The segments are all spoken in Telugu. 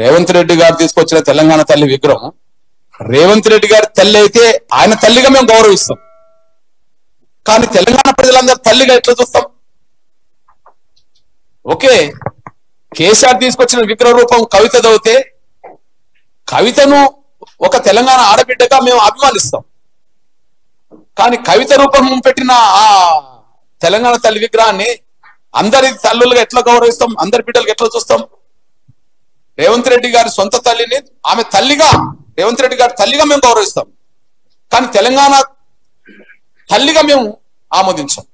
రేవంత్ రెడ్డి గారు తీసుకొచ్చిన తెలంగాణ తల్లి విగ్రహం రేవంత్ రెడ్డి గారి తల్లి అయితే ఆయన తల్లిగా మేము గౌరవిస్తాం. కానీ తెలంగాణ ప్రజలందరూ తల్లిగా ఎట్లా చూస్తాం? ఓకే, కేసీఆర్ తీసుకొచ్చిన విగ్రహ రూపం కవిత దౌతే కవితను ఒక తెలంగాణ ఆడబిడ్డగా మేము అభిమానిస్తాం. కానీ కవిత రూపం పెట్టిన ఆ తెలంగాణ తల్లి విగ్రహాన్ని అందరి తల్లులుగా ఎట్లా గౌరవిస్తాం? అందరి బిడ్డలకు ఎట్లా చూస్తాం? రేవంత్ రెడ్డి గారి సొంత తల్లిని ఆమె తల్లిగా రేవంత్ రెడ్డి గారి తల్లిగా మేము గౌరవిస్తాం. కానీ తెలంగాణ తల్లిగా మేము ఆమోదించాం.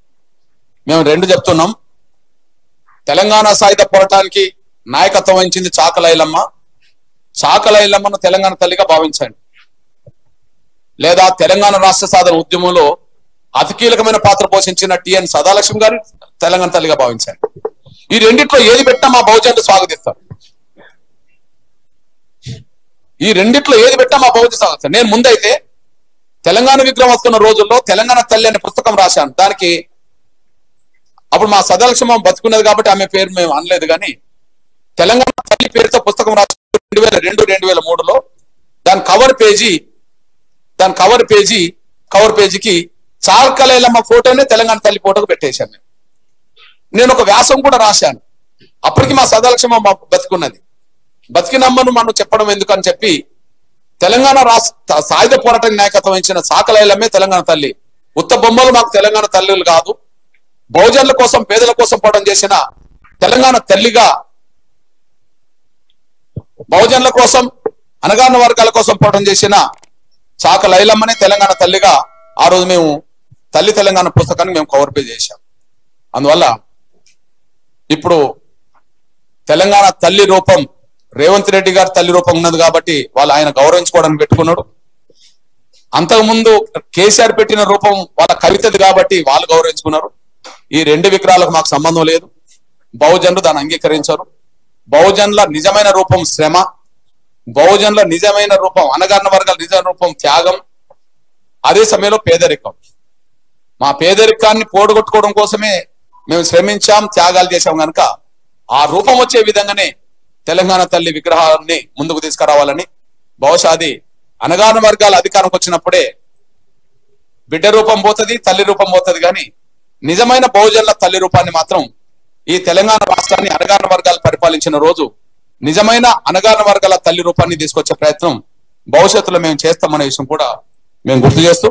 మేము రెండు చెప్తున్నాం. తెలంగాణ సాయుధ పోరాటానికి నాయకత్వం వహించింది చాకలైలమ్మ. చాకలైలమ్మను తెలంగాణ తల్లిగా భావించండి, లేదా తెలంగాణ రాష్ట్ర సాధన ఉద్యమంలో అతి కీలకమైన పాత్ర పోషించిన టిఎన్ సదాలక్ష్మి గారి తెలంగాణ తల్లిగా భావించండి. ఈ రెండిట్లో ఏది పెట్టినా మా బహుజనులు స్వాగతిస్తారు. ఈ రెండిట్లో ఏది పెట్టినా మా బహుజనులు స్వాగతిస్తారు. నేను ముందైతే తెలంగాణ విగ్రహం వస్తున్న రోజుల్లో తెలంగాణ తల్లి అనే పుస్తకం రాశాను. దానికి అప్పుడు మా సదాలక్ష్మ బతుకున్నది కాబట్టి ఆమె పేరు మేము అనలేదు, కానీ తెలంగాణ తల్లి పేరుతో పుస్తకం రాసి 2002-2003లో దాని కవర్ పేజీకి చాకలైలమ్మ ఫోటోనే తెలంగాణ తల్లి ఫోటోకు పెట్టేశాను. నేను ఒక వ్యాసం కూడా రాశాను. అప్పటికి మా సదాలక్ష్మ బతుకున్నది. బతికినమ్మను మనం చెప్పడం ఎందుకని చెప్పి తెలంగాణ రాష్ట్ర సాయుధ పోరాటానికి నాయకత్వం ఇచ్చిన చాకలైలమ్మే తెలంగాణ తల్లి. ఉత్త బొమ్మలు మాకు తెలంగాణ తల్లులు కాదు, బహుజనుల కోసం పేదల కోసం పోరాటం చేసిన తెలంగాణ తల్లిగా, బహుజనుల కోసం అణగారిన వర్గాల కోసం పోరాటం చేసిన చాకలైలమ్మనే తెలంగాణ తల్లిగా ఆ రోజు మేము తల్లి తెలంగాణ పుస్తకాన్ని మేము కవర్ పేజ్ చేశాం. అందువల్ల ఇప్పుడు తెలంగాణ తల్లి రూపం రేవంత్ రెడ్డి గారి తల్లి రూపం ఉన్నది కాబట్టి వాళ్ళు ఆయన గౌరవించుకోవడానికి పెట్టుకున్నాడు. అంతకుముందు కేసీఆర్ పెట్టిన రూపం వాళ్ళ కవితది కాబట్టి వాళ్ళు గౌరవించుకున్నారు. ఈ రెండు విగ్రహాలకు మాకు సంబంధం లేదు. బహుజనులు దాన్ని అంగీకరించారు. బహుజనుల నిజమైన రూపం శ్రమ, బహుజనుల నిజమైన రూపం అణగారిన వర్గాల నిజమైన రూపం త్యాగం, అదే సమయంలో పేదరికం. మా పేదరికాన్ని పోడగొట్టుకోవడం కోసమే మేము శ్రమించాం, త్యాగాలు చేశాం. కనుక ఆ రూపం వచ్చే విధంగానే తెలంగాణ తల్లి విగ్రహాన్ని ముందుకు తీసుకురావాలని, బహుశా అది అణగారిన వర్గాల అధికారంకి వచ్చినప్పుడే బిడ్డ రూపం పోతుంది, తల్లి రూపం పోతుంది. కానీ నిజమైన బహుజనుల తల్లి రూపాన్ని మాత్రం ఈ తెలంగాణ రాష్ట్రాన్ని అణగారిన వర్గాలు పరిపాలించిన రోజు నిజమైన అణగారిన వర్గాల తల్లి రూపాన్ని తీసుకొచ్చే ప్రయత్నం భవిష్యత్తులో మేము చేస్తామనే విషయం కూడా మేము గుర్తు చేస్తూ